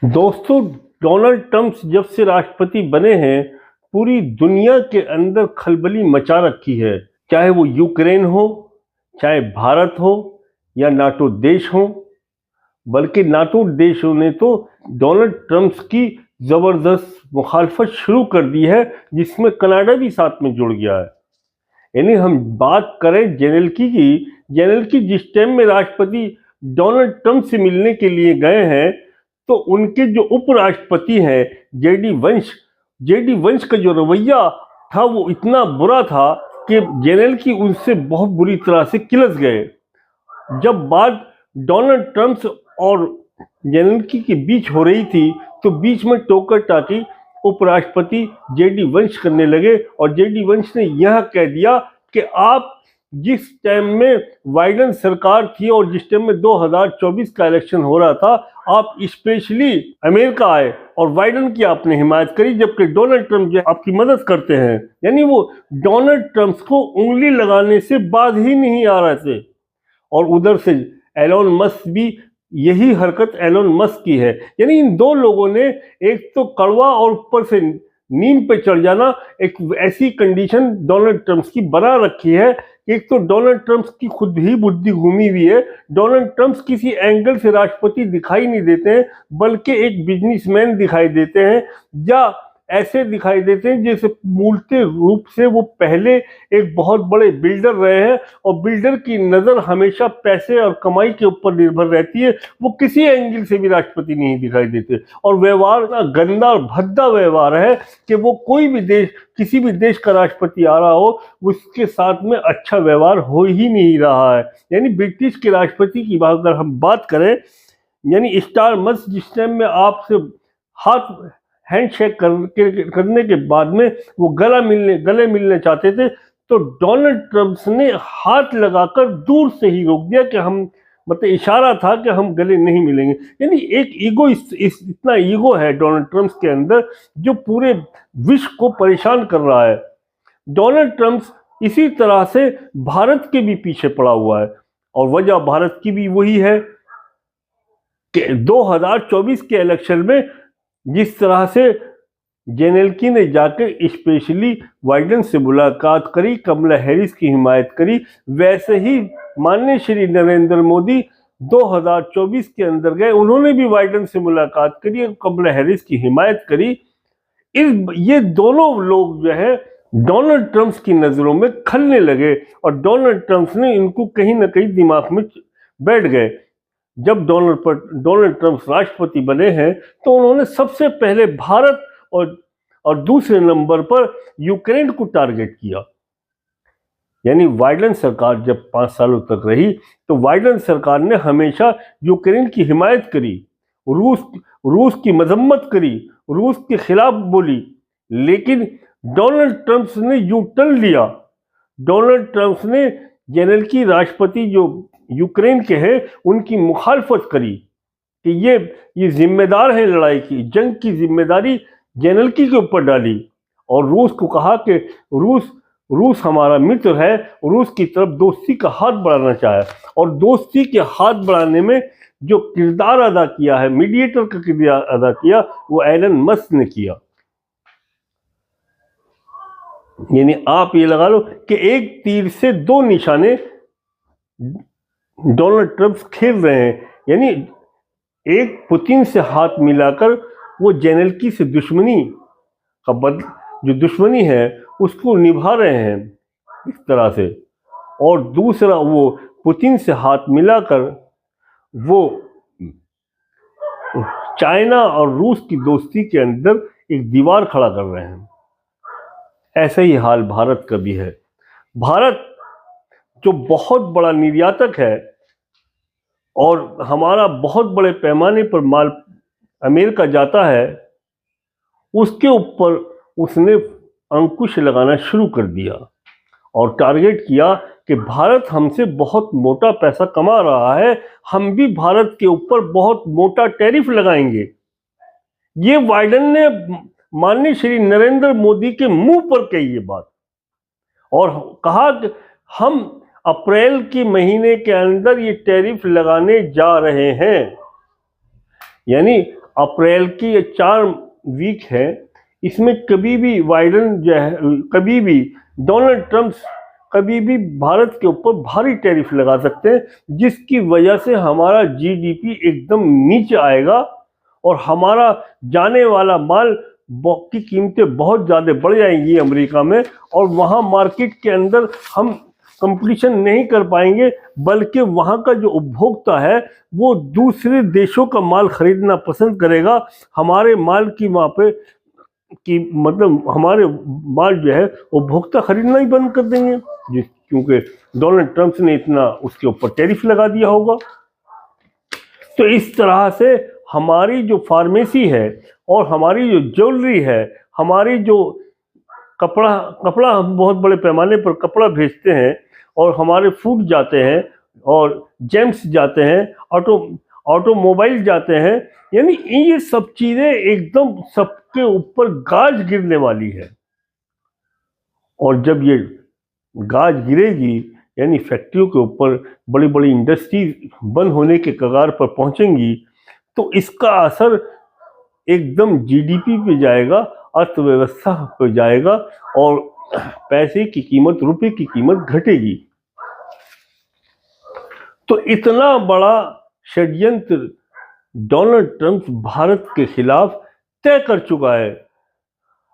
दोस्तों, Donald Trump जब से राष्ट्रपति बने हैं, पूरी दुनिया के अंदर खलबली मचा रखी है। चाहे वो यूक्रेन हो, चाहे भारत हो या नाटो देश हो। बल्कि नाटो देशों ने तो डोनाल्ड ट्रंप की जबरदस्त मुखालफत शुरू कर दी है, जिसमें कनाडा भी साथ में जुड़ गया है। यानी हम बात करें जेनेल्की की, जेनेल्की जिस टाइम में राष्ट्रपति डोनाल्ड ट्रंप से मिलने के लिए गए हैं, तो उनके जो उपराष्ट्रपति हैं जेडी वंश का जो रवैया था वो इतना बुरा था कि जेनेल्की उनसे बहुत बुरी तरह से किलस गए। जब बात डोनाल्ड ट्रंप और जेनेल्की के बीच हो रही थी, तो बीच में टोकर टाकी उपराष्ट्रपति जेडी वंश करने लगे, और जेडी वंश ने यह कह दिया कि आप जिस टाइम में बाइडेन सरकार थी और जिस टाइम में 2024 का इलेक्शन हो रहा था, आप स्पेशली अमेरिका आए और बाइडेन की आपने हिमायत करी, जबकि डोनाल्ड ट्रंप जो आपकी मदद करते हैं। यानी वो डोनाल्ड ट्रंप को उंगली लगाने से बाज ही नहीं आ रहे थे। और उधर से एलोन मस्क भी यही हरकत एलोन मस्क की है। यानी इन दो लोगों ने एक तो कड़वा और ऊपर से नीम पे चढ़ जाना, एक ऐसी कंडीशन डोनाल्ड ट्रंप की बना रखी है। एक तो डोनाल्ड ट्रंप की खुद ही बुद्धि घूमी हुई है। डोनाल्ड ट्रंप किसी एंगल से राष्ट्रपति दिखाई नहीं देते हैं, बल्कि एक बिजनेसमैन दिखाई देते हैं, या ऐसे दिखाई देते हैं जैसे मूलते रूप से वो पहले एक बहुत बड़े बिल्डर रहे हैं, और बिल्डर की नजर हमेशा पैसे और कमाई के ऊपर निर्भर रहती है। वो किसी एंगल से भी राष्ट्रपति नहीं दिखाई देते, और व्यवहार ना गंदा और भद्दा व्यवहार है कि वो कोई भी देश, किसी भी देश का राष्ट्रपति आ रहा हो, उसके साथ में अच्छा व्यवहार हो ही नहीं रहा है। यानी ब्रिटिश के राष्ट्रपति की बात अगर हम बात करें, यानी स्टार मस्क जिस टाइम में आपसे हाथ हैंडशेक करने के बाद में वो गले मिलने चाहते थे, तो डोनाल्ड ट्रंप ने हाथ लगाकर दूर से ही रोक दिया कि हम, मतलब इशारा था कि हम गले नहीं मिलेंगे। यानी एक ईगो, इतना ईगो है डोनाल्ड ट्रंप के अंदर, जो पूरे विश्व को परेशान कर रहा है। डोनाल्ड ट्रंप इसी तरह से भारत के भी पीछे पड़ा हुआ है, और वजह भारत की भी वही है कि 2024 के इलेक्शन में जिस तरह से जेनेल्की ने जाकर स्पेशली बाइडेन से मुलाकात करी, कमला हैरिस की हिमायत करी, वैसे ही माननीय श्री नरेंद्र मोदी 2024 के अंदर गए, उन्होंने भी बाइडेन से मुलाकात करी और कमला हैरिस की हिमायत करी। ये दोनों लोग जो है डोनाल्ड ट्रंप की नजरों में खलने लगे, और डोनाल्ड ट्रंप ने इनको कहीं ना कहीं दिमाग में बैठ गए। जब डोनाल्ड ट्रंप राष्ट्रपति बने हैं, तो उन्होंने सबसे पहले भारत और दूसरे नंबर पर यूक्रेन को टारगेट किया। यानी बाइडेन सरकार जब 5 सालों तक रही, तो बाइडेन सरकार ने हमेशा यूक्रेन की हिमायत करी, रूस की मजम्मत करी, रूस के खिलाफ बोली। लेकिन डोनाल्ड ट्रंप ने यू टर्न लिया। डोनाल्ड ट्रंप ने जेनेल्की राष्ट्रपति जो यूक्रेन के हैं, उनकी मुखालफत करी कि ये जिम्मेदार है लड़ाई की, जंग की जिम्मेदारी जेनेल्की के ऊपर डाली, और रूस को कहा कि रूस हमारा मित्र है, रूस की तरफ दोस्ती का हाथ बढ़ाना चाहे। और दोस्ती के हाथ बढ़ाने में जो किरदार अदा किया है, मीडिएटर का किरदार अदा किया, वो एलन मस्क ने किया। यानी आप ये लगा लो कि एक तीर से दो निशाने डोनाल्ड ट्रंप खेल रहे हैं। यानी एक पुतिन से हाथ मिलाकर वो जेनेल्की से दुश्मनी जो दुश्मनी है उसको निभा रहे हैं इस तरह से, और दूसरा वो पुतिन से हाथ मिलाकर वो चाइना और रूस की दोस्ती के अंदर एक दीवार खड़ा कर रहे हैं। ऐसा ही हाल भारत का भी है। भारत जो बहुत बड़ा निर्यातक है और हमारा बहुत बड़े पैमाने पर माल अमेरिका जाता है, उसके ऊपर उसने अंकुश लगाना शुरू कर दिया और टारगेट किया कि भारत हमसे बहुत मोटा पैसा कमा रहा है, हम भी भारत के ऊपर बहुत मोटा टैरिफ लगाएंगे। ये बाइडेन ने माननीय श्री नरेंद्र मोदी के मुंह पर कही ये बात, और कहा कि हम अप्रैल के महीने के अंदर ये टैरिफ लगाने जा रहे हैं। यानी अप्रैल की ये 4 वीक है, इसमें कभी भी बाइडेन जो है, कभी भी डोनाल्ड ट्रंप कभी भी भारत के ऊपर भारी टैरिफ लगा सकते हैं, जिसकी वजह से हमारा जीडीपी एकदम नीचे आएगा और हमारा जाने वाला माल की कीमतें बहुत ज़्यादा बढ़ जाएंगी अमेरिका में, और वहाँ मार्केट के अंदर हम कंपटीशन नहीं कर पाएंगे, बल्कि वहाँ का जो उपभोक्ता है वो दूसरे देशों का माल खरीदना पसंद करेगा। हमारे माल की वहाँ पे कि मतलब हमारे माल जो है उपभोक्ता खरीदना ही बंद कर देंगे, क्योंकि डोनाल्ड ट्रंप ने इतना उसके ऊपर टैरिफ लगा दिया होगा। तो इस तरह से हमारी जो फार्मेसी है और हमारी जो ज्वेलरी है, हमारी जो कपड़ा हम बहुत बड़े पैमाने पर कपड़ा भेजते हैं, और हमारे फूड जाते हैं, और जेम्स जाते हैं, ऑटोमोबाइल जाते हैं, यानी ये सब चीजें एकदम सबके ऊपर गाज गिरने वाली है। और जब ये गाज गिरेगी, यानी फैक्ट्रियों के ऊपर बड़ी बड़ी इंडस्ट्री बंद होने के कगार पर पहुंचेंगी, तो इसका असर एकदम जीडीपी पे जाएगा, अर्थव्यवस्था पे जाएगा, और पैसे की कीमत, रुपए की कीमत घटेगी। तो इतना बड़ा षड्यंत्र डोनाल्ड ट्रंप भारत के खिलाफ तय कर चुका है,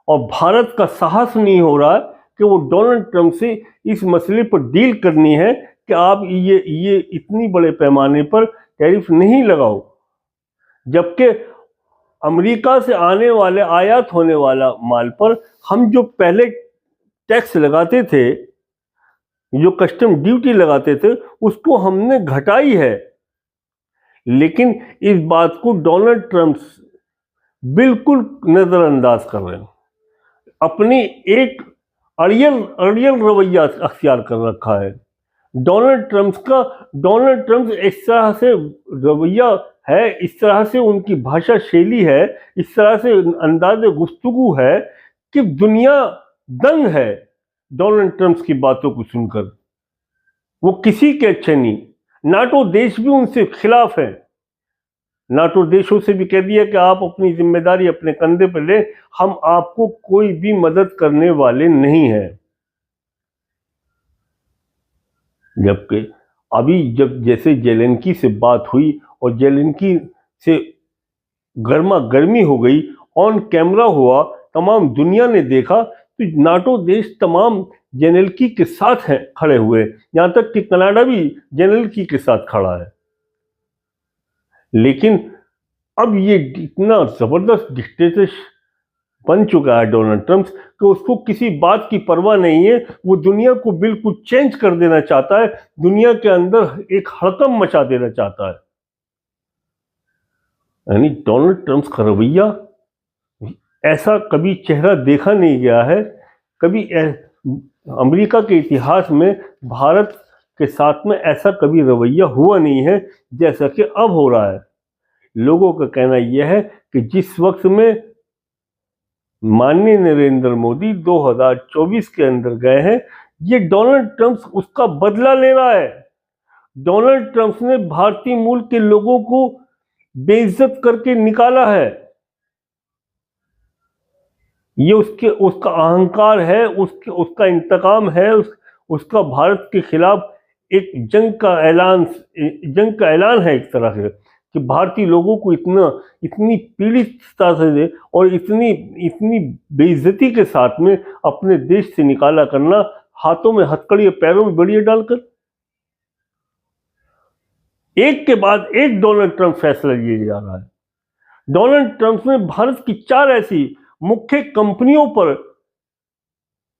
और भारत का साहस नहीं हो रहा कि वो डोनाल्ड ट्रंप से इस मसले पर डील करनी है कि आप ये इतनी बड़े पैमाने पर टैरिफ नहीं लगाओ, जबकि अमेरिका से आने वाले आयात होने वाला माल पर हम जो पहले टैक्स लगाते थे, जो कस्टम ड्यूटी लगाते थे, उसको हमने घटाई है। लेकिन इस बात को डोनाल्ड ट्रंप बिल्कुल नजरअंदाज कर रहे हैं, अपनी एक अड़ियल रवैया अख्तियार कर रखा है डोनाल्ड ट्रंप इस तरह से रवैया है, इस तरह से उनकी भाषा शैली है, इस तरह से अंदाज गुफ्तगू है कि दुनिया दंग है डोनाल्ड ट्रंप की बातों को सुनकर। वो किसी के अच्छे नहीं, नाटो देश भी उनसे खिलाफ है। नाटो देशों से भी कह दिया कि आप अपनी जिम्मेदारी अपने कंधे पर ले, हम आपको कोई भी मदद करने वाले नहीं हैं। जबकि अभी जब जैसे जेलेंस्की से बात हुई और जेलेंस्की से गर्मा गर्मी हो गई, ऑन कैमरा हुआ, तमाम दुनिया ने देखा, तो नाटो देश तमाम जेलेंस्की के साथ हैं, खड़े हुए, यहां तक कि कनाडा भी जेलेंस्की के साथ खड़ा है। लेकिन अब ये इतना जबरदस्त डिक्टेटर बन चुका है डोनाल्ड ट्रंप कि उसको किसी बात की परवाह नहीं है। वो दुनिया को बिल्कुल चेंज कर देना चाहता है, दुनिया के अंदर एक हड़कंप मचा देना चाहता है। यानी डोनाल्ड ट्रंप का रवैया, ऐसा कभी चेहरा देखा नहीं गया है, कभी अमेरिका के इतिहास में भारत के साथ में ऐसा कभी रवैया हुआ नहीं है जैसा कि अब हो रहा है। लोगों का कहना यह है कि जिस वक्त में माननीय नरेंद्र मोदी 2024 के अंदर गए हैं, ये डोनाल्ड ट्रंप उसका बदला ले रहा है। डोनाल्ड ट्रंप ने भारतीय मूल के लोगों को बेइज्जत करके निकाला है। ये उसका अहंकार है, उसका इंतकाम है, उसका भारत के खिलाफ एक जंग का ऐलान है एक तरह से, कि भारतीय लोगों को इतनी पीड़ितता से और इतनी बेइज्जती के साथ में अपने देश से निकाला करना, हाथों में हथकड़ी, पैरों में बड़ियां डालकर। एक के बाद एक डोनाल्ड ट्रंप फैसला लिया जा रहा है। डोनाल्ड ट्रंप ने भारत की 4 ऐसी मुख्य कंपनियों पर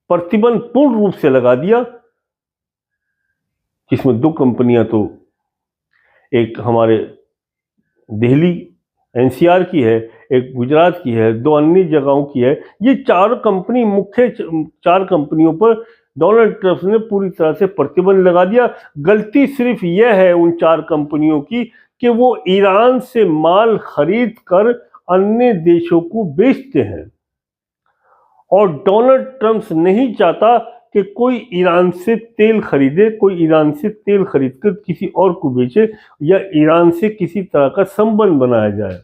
प्रतिबंध पूर्ण रूप से लगा दिया, जिसमें 2 कंपनियां तो एक हमारे दिल्ली एनसीआर की है, एक गुजरात की है, 2 अन्य जगहों की है। ये 4 कंपनी, मुख्य 4 कंपनियों पर डोनाल्ड ट्रंप ने पूरी तरह से प्रतिबंध लगा दिया। गलती सिर्फ यह है उन 4 कंपनियों की कि वो ईरान से माल खरीद कर अन्य देशों को बेचते हैं, और डोनाल्ड ट्रंप नहीं चाहता कि कोई ईरान से तेल खरीदे, कोई ईरान से तेल खरीदकर किसी और को बेचे, या ईरान से किसी तरह का संबंध बनाया जाए।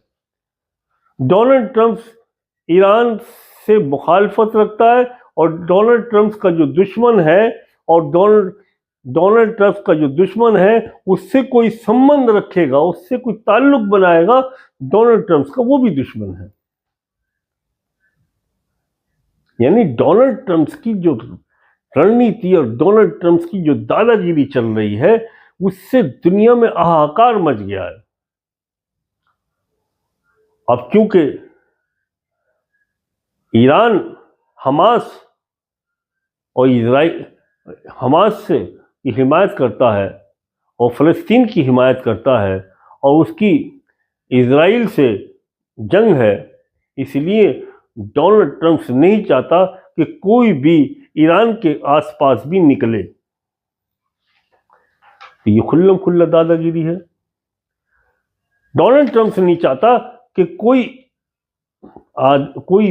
डोनाल्ड ट्रंप ईरान से मुखालफत रखता है और डोनाल्ड ट्रंप का जो दुश्मन है और डोनाल्ड ट्रंप का जो दुश्मन है उससे कोई संबंध रखेगा, उससे कोई ताल्लुक बनाएगा, डोनाल्ड ट्रंप का वो भी दुश्मन है। यानी डोनाल्ड ट्रंप की जो रणनीति और डोनाल्ड ट्रंप की जो दादागिरी चल रही है उससे दुनिया में हाहाकार मच गया है। अब क्योंकि ईरान हमास और इजराइल हमास से की हिमायत करता है और फ़लस्तीन की हिमायत करता है और उसकी इजराइल से जंग है, इसलिए डोनाल्ड ट्रंप नहीं चाहता कि कोई भी ईरान के आसपास भी निकले। तो ये खुल्लम खुल्ला दादागिरी है। डोनाल्ड ट्रंप नहीं चाहता कि कोई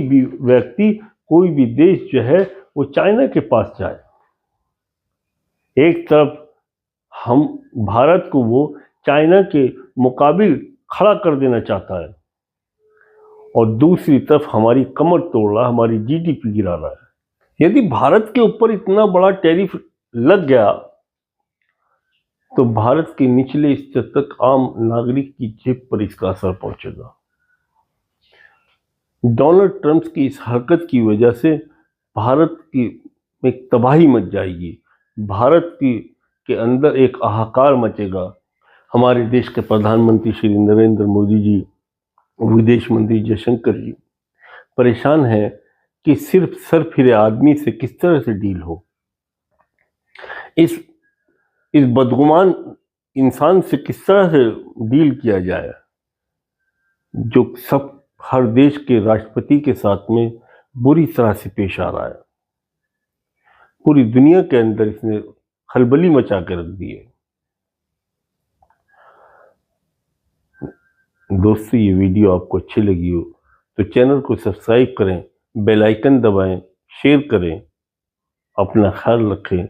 भी व्यक्ति, कोई भी देश जो है वो चाइना के पास जाए। एक तरफ हम भारत को वो चाइना के मुकाबिल खड़ा कर देना चाहता है और दूसरी तरफ हमारी कमर तोड़ रहा है, हमारी जीडीपी गिरा रहा है। यदि भारत के ऊपर इतना बड़ा टैरिफ लग गया तो भारत के निचले स्तर तक आम नागरिक की जेब पर इसका असर पहुंचेगा। डोनाल्ड ट्रंप की इस हरकत की वजह से भारत की एक तबाही मच जाएगी, भारत के अंदर एक हाहाकार मचेगा। हमारे देश के प्रधानमंत्री श्री नरेंद्र मोदी जी, विदेश मंत्री जयशंकर जी परेशान हैं कि सिर्फ सरफिरे आदमी से किस तरह से डील हो, इस बदगुमान इंसान से किस तरह से डील किया जाए जो हर देश के राष्ट्रपति के साथ में बुरी तरह से पेश आ रहा है। पूरी दुनिया के अंदर इसने खलबली मचा के रख दी है। दोस्तों, ये वीडियो आपको अच्छी लगी हो तो चैनल को सब्सक्राइब करें, बेल आइकन दबाएं, शेयर करें, अपना ख्याल रखें।